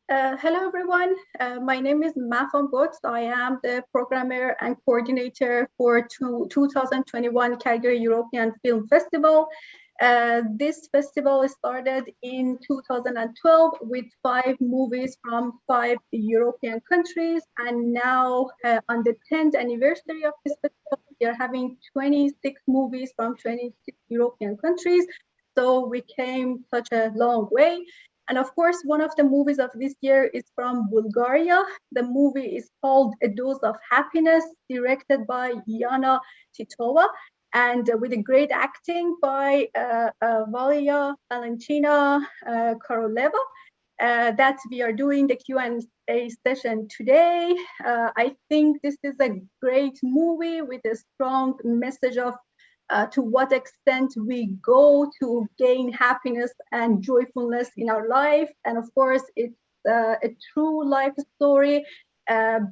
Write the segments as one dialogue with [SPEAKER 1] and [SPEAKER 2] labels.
[SPEAKER 1] Hello, everyone. My name is Mahfam. I am the programmer and coordinator for 2021 Calgary European Film Festival. This festival started in 2012 with 5 movies from 5 European countries. And now on the 10th anniversary of this festival, we are having 26 movies from 26 European countries. So we came such a long way. And of course, one of the movies of this year is from Bulgaria. The movie is called A Dose of Happiness, directed by Yana Titova, and with a great acting by Valia Valentina Koroleva. That we are doing the Q&A session today. I think this is a great movie with a strong message of to what extent we go to gain happiness and joyfulness in our life. And of course, it's a true life story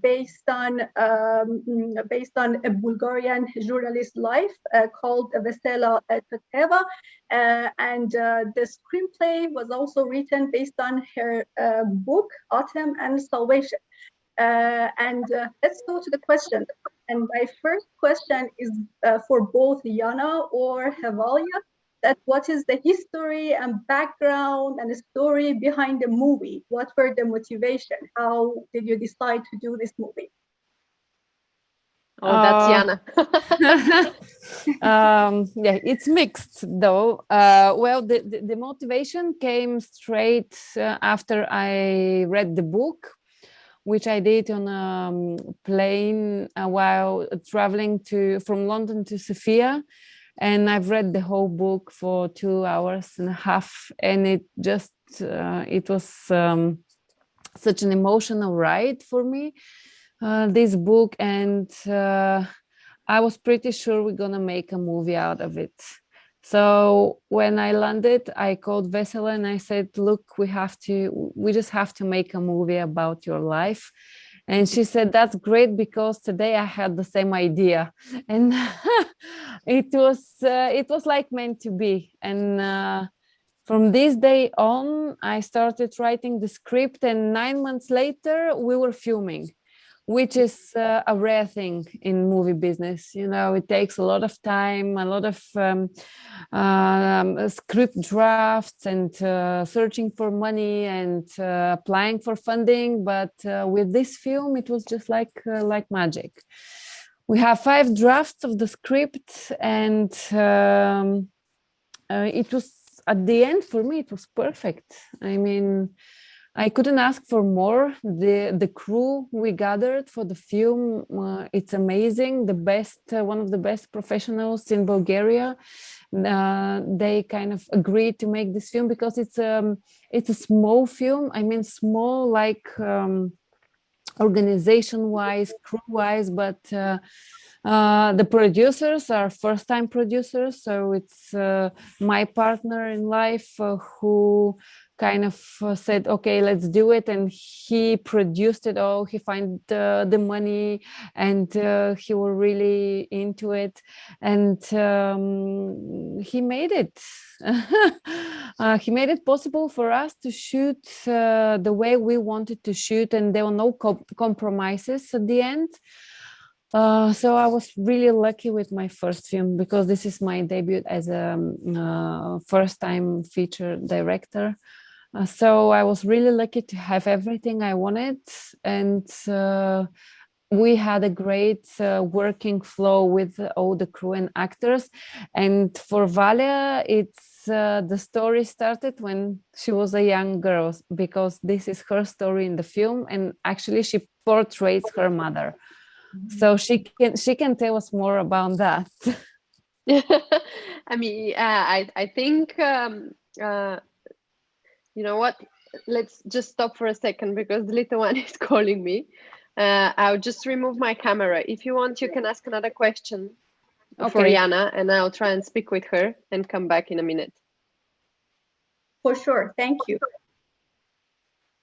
[SPEAKER 1] based on a Bulgarian journalist's life called Vesela Toteva. And the screenplay was also written based on her book, Autumn and Salvation. Let's go to the question. And my first question is for both Yana or Havalia, that what is the history and background and the story behind the movie? What were the motivation? How did you decide to do this movie?
[SPEAKER 2] Oh, that's Yana.
[SPEAKER 3] Yeah, it's mixed though. Well, the motivation came straight after I read the book, which I did on a plane while traveling from London to Sofia. And I've read the whole book for 2.5 hours, and it was such an emotional ride for me, this book. And I was pretty sure we're gonna make a movie out of it. So when I landed, I called Vesela and I said, look, we just have to make a movie about your life. And she said, that's great, because today I had the same idea. And it was like meant to be. And from this day on, I started writing the script, and 9 months later, we were filming, which is a rare thing in movie business. You know, it takes a lot of time, a lot of script drafts, and searching for money, and applying for funding. But with this film, it was just like magic. We have 5 drafts of the script, and it was, at the end, for me, it was perfect. I mean, I couldn't ask for more. The crew we gathered for the film, it's amazing. The best, one of the best professionals in Bulgaria. They kind of agreed to make this film because it's a small film. I mean, small like organization-wise, crew-wise, but the producers are first-time producers. So it's my partner in life who kind of said, okay, let's do it. And he produced it all. He found the money, and he was really into it. And he made it. He made it possible for us to shoot the way we wanted to shoot, and there were no compromises at the end. So I was really lucky with my first film, because this is my debut as a first-time feature director. So I was really lucky to have everything I wanted, and we had a great working flow with all the crew and actors. And for Vale, it's the story started when she was a young girl, because this is her story in the film, and actually she portrays her mother. So she can tell us more about that.
[SPEAKER 2] I mean, I think you know what? Let's just stop for a second, because the little one is calling me. I'll just remove my camera. If you want, you can ask another question for Yana, and I'll try and speak with her and come back in a minute.
[SPEAKER 1] For sure. Thank you.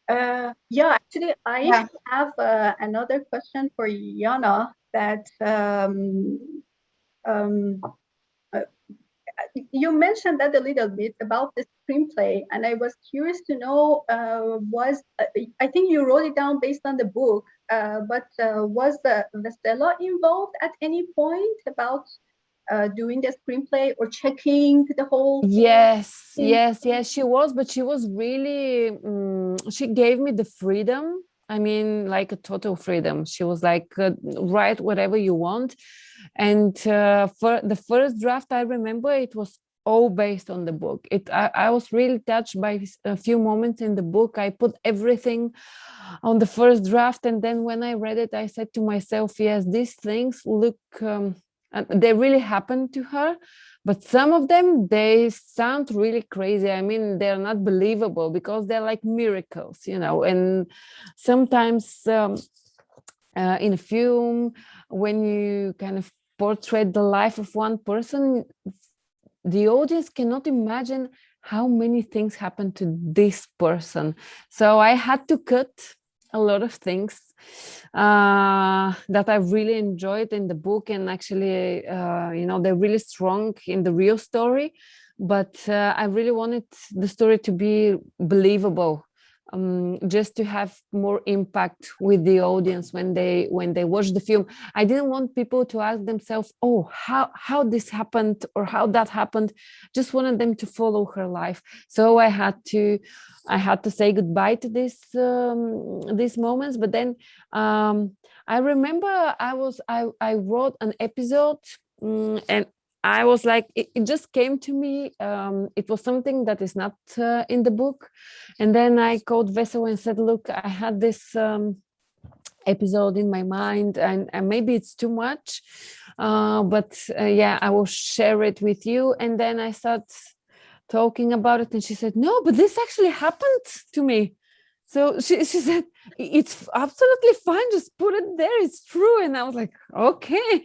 [SPEAKER 1] Yeah, actually, I have another question for Yana, that you mentioned that a little bit about the screenplay, and I was curious to know, I think you wrote it down based on the book, but was Vesela involved at any point about doing the screenplay or checking the whole
[SPEAKER 3] Yes,
[SPEAKER 1] thing?
[SPEAKER 3] yes, she was, but she was really, she gave me the freedom. I mean, like a total freedom. She was like, write whatever you want. And for the first draft, I remember it was all based on the book. I was really touched by a few moments in the book. I put everything on the first draft. And then when I read it, I said to myself, yes, these things look, they really happened to her. But some of them, they sound really crazy. I mean, they're not believable because they're like miracles, you know. And sometimes in a film, when you kind of portray the life of one person, the audience cannot imagine how many things happen to this person. So I had to cut a lot of things that I really enjoyed in the book, and actually, you know, they're really strong in the real story. But I really wanted the story to be believable, just to have more impact with the audience when they watch the film. I didn't want people to ask themselves, "Oh, how this happened or how that happened." Just wanted them to follow her life. So I had to say goodbye to these moments. But then I remember I wrote an episode, and I was like, it just came to me. It was something that is not in the book. And then I called Vesela and said, look, I had this episode in my mind, and maybe it's too much, but yeah, I will share it with you. And then I started talking about it, and she said, no, but this actually happened to me. So she said, it's absolutely fine, just put it there, it's true. And I was like, okay.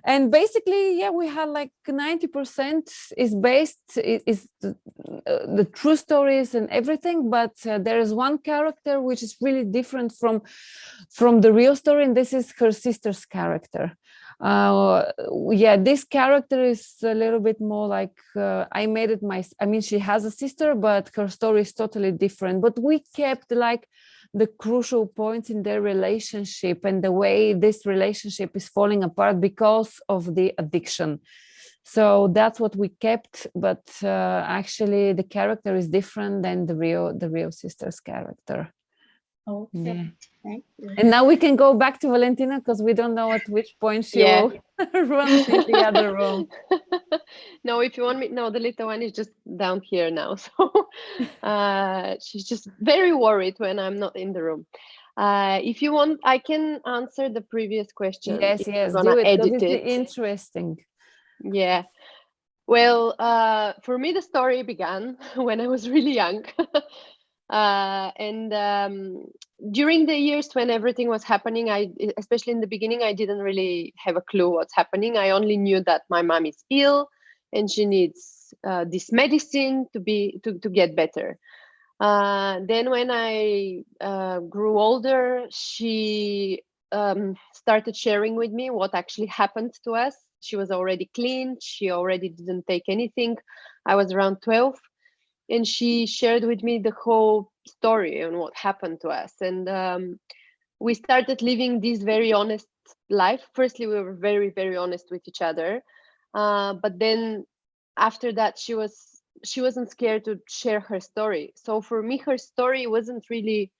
[SPEAKER 3] And basically, yeah, we had like 90% is based, is the true stories and everything, but there is one character which is really different from the real story, and this is her sister's character. Yeah, this character is a little bit more like I made it I mean, she has a sister, but her story is totally different. But we kept like the crucial points in their relationship and the way this relationship is falling apart because of the addiction. So that's what we kept, but actually the character is different than the real sister's character.
[SPEAKER 1] Okay.
[SPEAKER 3] Yeah.
[SPEAKER 1] Thank you.
[SPEAKER 3] And now we can go back to Valentina because we don't know at which point she will run in the other room.
[SPEAKER 2] No, if you want me, no, the little one is just down here now. So she's just very worried when I'm not in the room. If you want, I can answer the previous question.
[SPEAKER 3] Yes, do it because it's interesting.
[SPEAKER 2] Yeah. Well, for me, the story began when I was really young. And during the years when everything was happening, especially in the beginning, I didn't really have a clue what's happening. I only knew that my mom is ill and she needs this medicine to get better. Then when I grew older, she started sharing with me what actually happened to us. She was already clean. She already didn't take anything. I was around 12. And she shared with me the whole story and what happened to us. And we started living this very honest life. Firstly, we were very, very honest with each other. But then after that, she wasn't scared to share her story. So for me, her story wasn't really,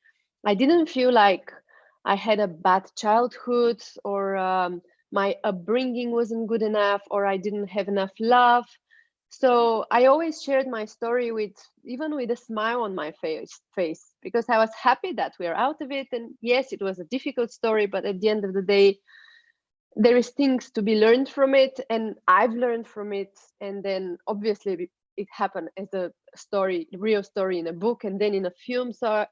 [SPEAKER 2] I didn't feel like I had a bad childhood or my upbringing wasn't good enough or I didn't have enough love. So I always shared my story even with a smile on my face, because I was happy that we are out of it. And yes, it was a difficult story, but at the end of the day, there is things to be learned from it, and I've learned from it. And then obviously it happened as a story, real story in a book, and then in a film. So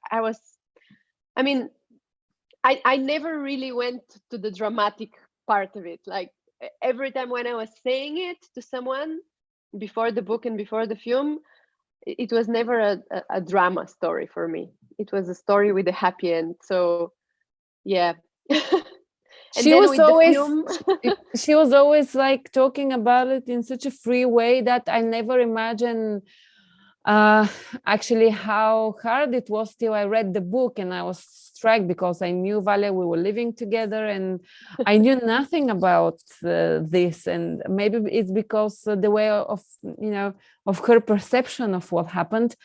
[SPEAKER 2] I never really went to the dramatic part of it. Like every time when I was saying it to someone, before the book and before the film, it was never a drama story for me. It was a story with a happy end. So yeah. And
[SPEAKER 3] she
[SPEAKER 2] then
[SPEAKER 3] was
[SPEAKER 2] with the
[SPEAKER 3] always
[SPEAKER 2] film,
[SPEAKER 3] she was always like talking about it in such a free way that I never imagined actually how hard it was till I read the book, and I was struck because I knew Vale, we were living together, and I knew nothing about this. And maybe it's because the way of, you know, of her perception of what happened.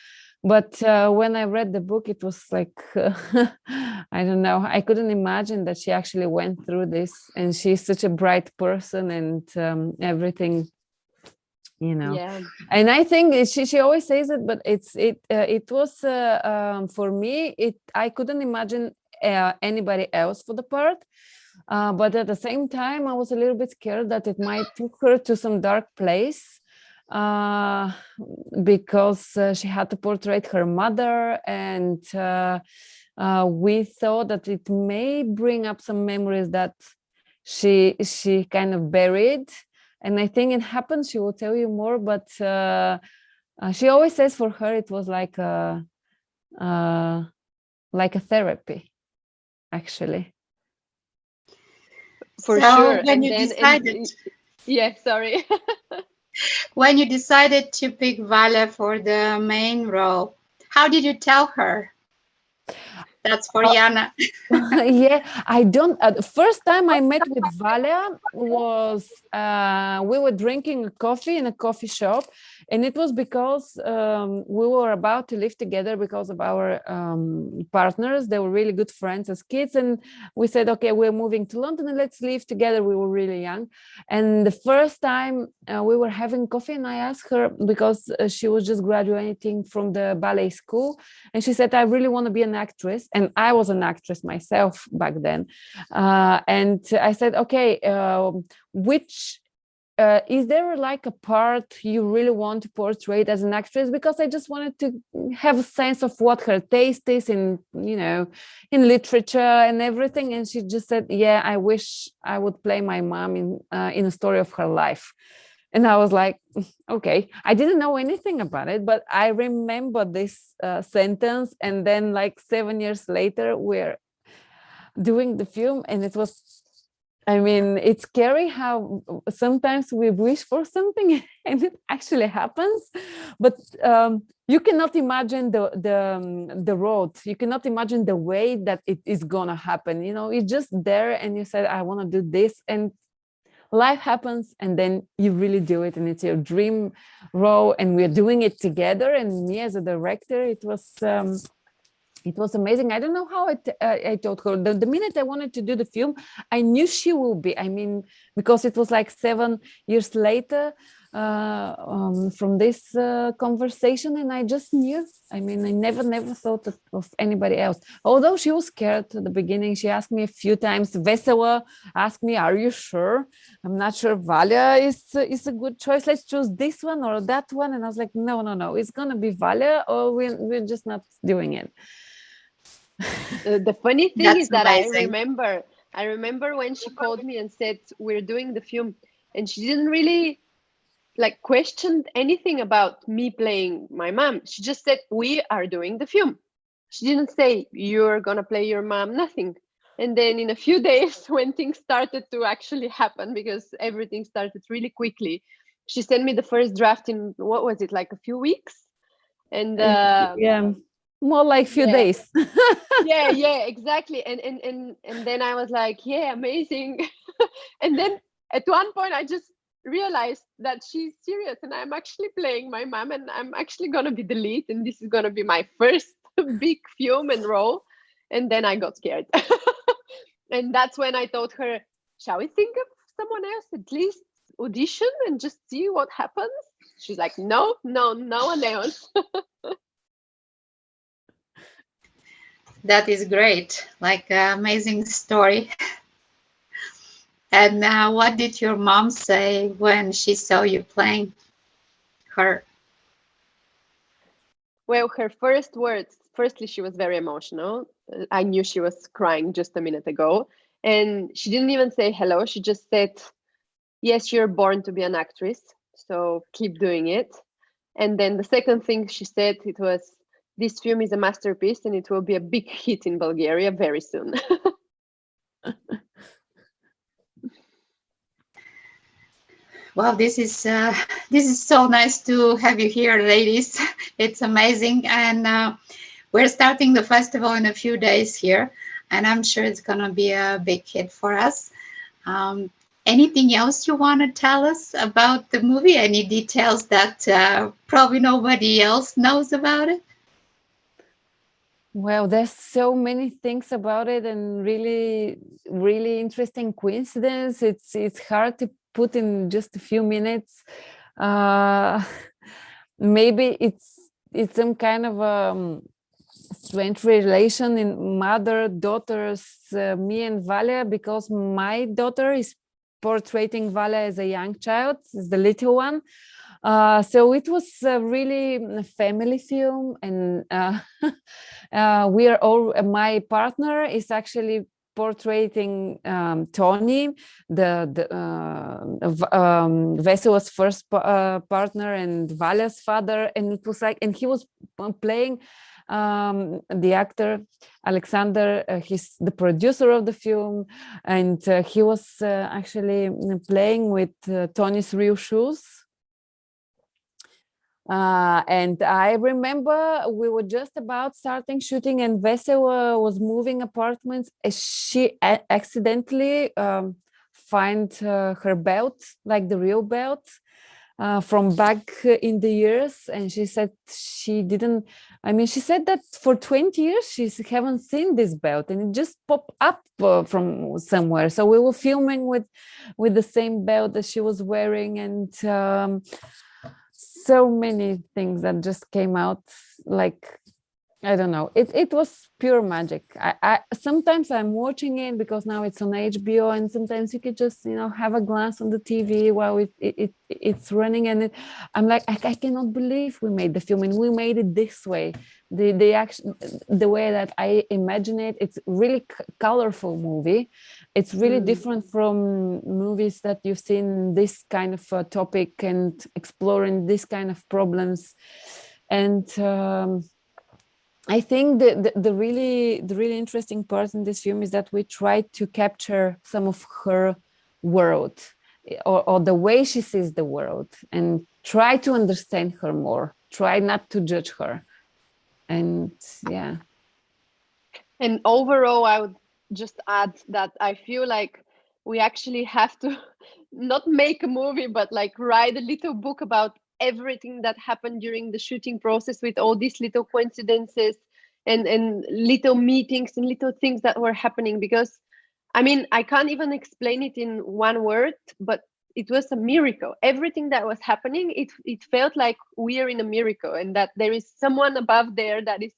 [SPEAKER 3] But when I read the book, it was like, I don't know, I couldn't imagine that she actually went through this. And she's such a bright person, and everything, you know.
[SPEAKER 2] yeah,
[SPEAKER 3] And I think she always says it, but it was for me, I couldn't imagine anybody else for the part. But at the same time, I was a little bit scared that it might take her to some dark place, uh, because she had to portray her mother, and we thought that it may bring up some memories that she kind of buried. And I think it happened. She will tell you more, but she always says for her it was like a therapy, actually.
[SPEAKER 2] for
[SPEAKER 4] So
[SPEAKER 2] sure.
[SPEAKER 4] when
[SPEAKER 2] And
[SPEAKER 4] you
[SPEAKER 2] then,
[SPEAKER 4] decided,
[SPEAKER 2] yeah, sorry.
[SPEAKER 4] when you decided to pick Vale for the main role, how did you tell her? That's for Yana.
[SPEAKER 3] Yeah, I don't. The first time I met with Vale was we were drinking coffee in a coffee shop, and it was because we were about to live together because of our partners. They were really good friends as kids, and we said, okay, we're moving to London and let's live together. We were really young, and the first time we were having coffee, and I asked her because she was just graduating from the ballet school, and she said, I really want to be an actress. And I was an actress myself back then. And I said, okay, which is there like a part you really want to portray as an actress? Because I just wanted to have a sense of what her taste is in, you know, in literature and everything. And she just said, yeah, I wish I would play my mom in a story of her life. And I was like, okay, I didn't know anything about it, but I remember this sentence. And then like 7 years later, we're doing the film, and it was, I mean, it's scary how sometimes we wish for something and it actually happens. But you cannot imagine the road. You cannot imagine the way that it is gonna happen. You know, it's just there, and you said, I want to do this, and life happens, and then you really do it, and it's your dream role, and we're doing it together. And me as a director, it was amazing. I don't know how I told her. The minute I wanted to do the film, I knew she will be. I mean, because it was like 7 years later from this conversation, and I just knew. I mean, I never thought of anybody else. Although she was scared at the beginning. She asked me a few times. Vesela asked me, "Are you sure? I'm not sure. Vale is a good choice. Let's choose this one or that one." And I was like, "No. It's gonna be Vale, or we're just not doing it."
[SPEAKER 2] The funny thing
[SPEAKER 4] That's
[SPEAKER 2] is that
[SPEAKER 4] amazing.
[SPEAKER 2] I remember when she called me and said we're doing the film, and she didn't really like question anything about me playing my mom. She just said we are doing the film. She didn't say you're gonna play your mom, nothing. And then in a few days, when things started to actually happen, because everything started really quickly, she sent me the first draft in, what was it, like a few weeks? And
[SPEAKER 3] Yeah, more like few
[SPEAKER 2] yeah,
[SPEAKER 3] days.
[SPEAKER 2] yeah, exactly. And then I was like, yeah, amazing. And then at one point I just realized that she's serious, and I'm actually playing my mom, and I'm actually gonna be the lead, and this is gonna be my first big film and role. And then I got scared. And that's when I told her, shall we think of someone else, at least audition and just see what happens? She's like, no one else.
[SPEAKER 4] That is great. Like an amazing story. And what did your mom say when she saw you playing her?
[SPEAKER 2] Well, her first words, firstly, she was very emotional. I knew she was crying just a minute ago. And she didn't even say hello. She just said, yes, you're born to be an actress, so keep doing it. And then the second thing she said, it was, this film is a masterpiece and it will be a big hit in Bulgaria very soon.
[SPEAKER 4] Well, this is so nice to have you here, ladies. It's amazing, and we're starting the festival in a few days here, and I'm sure it's gonna be a big hit for us. Anything else you want to tell us about the movie? Any details that probably nobody else knows about it?
[SPEAKER 3] Well, there's so many things about it, and really, really interesting coincidence. It's hard to put in just a few minutes. Maybe it's some kind of strange relation in mother daughters, me and Vale, because my daughter is portraying Vale as a young child, is the little one. So it was really a family film, and we are all. My partner is actually portraying Tony, Vesela's first partner, and Vale's father, and it was like, and he was playing the actor Alexander. He's the producer of the film, and he was actually playing with Tony's real shoes. And I remember we were just about starting shooting, and Vesela was moving apartments. She accidentally find her belt, like the real belt, from back in the years, and she said she didn't. I mean, she said that for 20 years she haven't seen this belt, and it just popped up from somewhere. So we were filming with the same belt that she was wearing, and so many things that just came out, like, I don't know. It was pure magic. I sometimes I'm watching it because now it's on HBO, and sometimes you could just have a glance on the TV while it's running, and I'm like, I cannot believe we made the film, and we made it this way. The action, the way that I imagine it. It's really colorful movie. It's really different from movies that you've seen this kind of topic and exploring this kind of problems, and. I think the really interesting part in this film is that we tried to capture some of her world, or the way she sees the world, and try to understand her more. Try not to judge her, and yeah.
[SPEAKER 2] And overall, I would just add that I feel like we actually have to not make a movie, but like write a little book about everything that happened during the shooting process, with all these little coincidences and little meetings and little things that were happening. Because I mean, I can't even explain it in one word, but it was a miracle. Everything that was happening, it felt like we are in a miracle, and that there is someone above there that is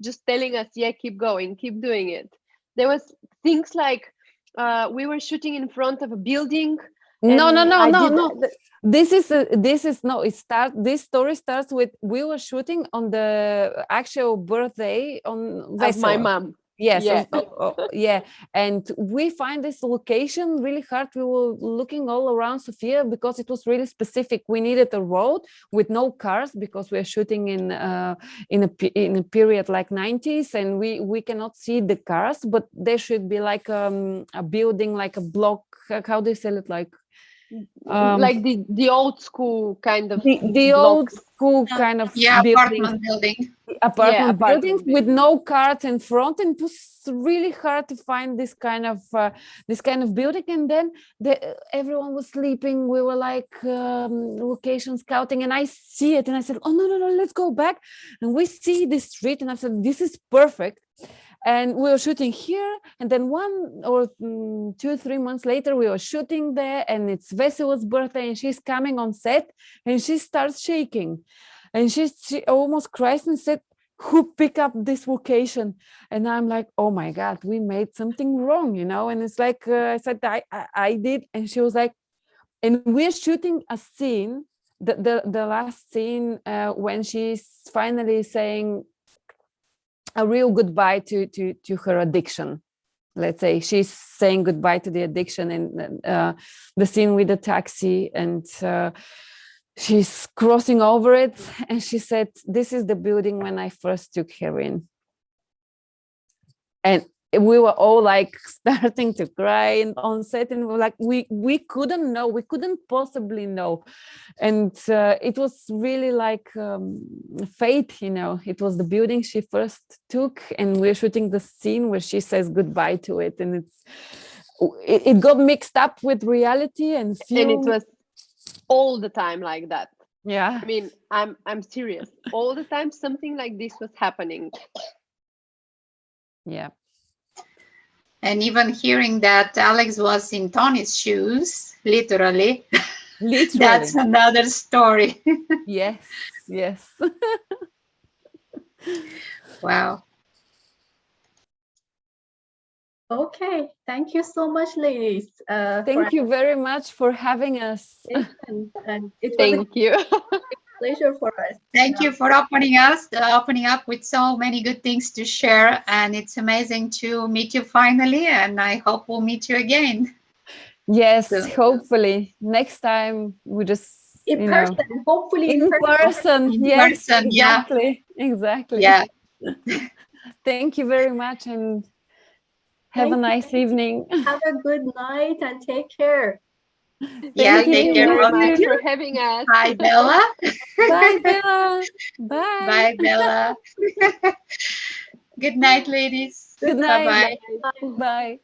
[SPEAKER 2] just telling us, yeah, keep going, keep doing it. There was things like we were shooting in front of a building.
[SPEAKER 3] No. This is no. This story starts with, we were shooting on the actual birthday on
[SPEAKER 2] of my mom.
[SPEAKER 3] Yes,
[SPEAKER 2] yeah.
[SPEAKER 3] yeah. And we find this location really hard. We were looking all around Sofia because it was really specific. We needed a road with no cars, because we are shooting in a period like 90s, and we cannot see the cars, but there should be like a building, like a block. How do you say it? Like
[SPEAKER 2] the old school kind of
[SPEAKER 3] the old school kind of
[SPEAKER 4] apartment building.
[SPEAKER 3] Apartment buildings with no cars in front, and it was really hard to find this kind of building. And then everyone was sleeping. We were like location scouting, and I see it, and I said, oh no, let's go back. And we see this street, and I said, this is perfect. And we were shooting here, and then 1 or 2-3 months later, we were shooting there, and it's Vesela's birthday, and she's coming on set, and she starts shaking, and she almost cries and said, who picked up this location? And I'm like, oh my God, we made something wrong, And it's like, I said, I did. And she was like, and we're shooting a scene, the last scene, when she's finally saying a real goodbye to her addiction. Let's say she's saying goodbye to the addiction, and the scene with the taxi, and she's crossing over it, and she said, this is the building when I first took heroin. And we were all like starting to cry on set, and we're like, we couldn't know, we couldn't possibly know. And it was really like fate, you know. It was the building she first took, and we're shooting the scene where she says goodbye to it, and it got mixed up with reality and
[SPEAKER 2] And it was all the time like that.
[SPEAKER 3] Yeah,
[SPEAKER 2] I mean, I'm serious. All the time something like this was happening.
[SPEAKER 3] yeah.
[SPEAKER 4] And even hearing that Alex was in Tony's shoes, literally, that's another story.
[SPEAKER 3] Yes, yes.
[SPEAKER 1] Wow. Okay, thank you so much, ladies.
[SPEAKER 3] Thank you very much for having us.
[SPEAKER 1] And it was
[SPEAKER 2] Thank you.
[SPEAKER 1] a pleasure for us.
[SPEAKER 4] Thank you for opening up with so many good things to share. And it's amazing to meet you finally. And I hope we'll meet you again.
[SPEAKER 3] Yes, hopefully. Next time we just
[SPEAKER 1] in person, hopefully
[SPEAKER 3] in person. Yes,
[SPEAKER 4] person,
[SPEAKER 3] exactly. Yeah. Exactly.
[SPEAKER 4] Yeah.
[SPEAKER 3] Thank you very much, and have a nice evening.
[SPEAKER 1] Have a good night and take care.
[SPEAKER 4] Yeah, take care.
[SPEAKER 2] Very much for having us.
[SPEAKER 4] Bye, Bella.
[SPEAKER 3] Bye, Bella. Bye.
[SPEAKER 4] Bye, Bella. Good night, ladies.
[SPEAKER 3] Good night.
[SPEAKER 4] Bye-bye.
[SPEAKER 3] Bye.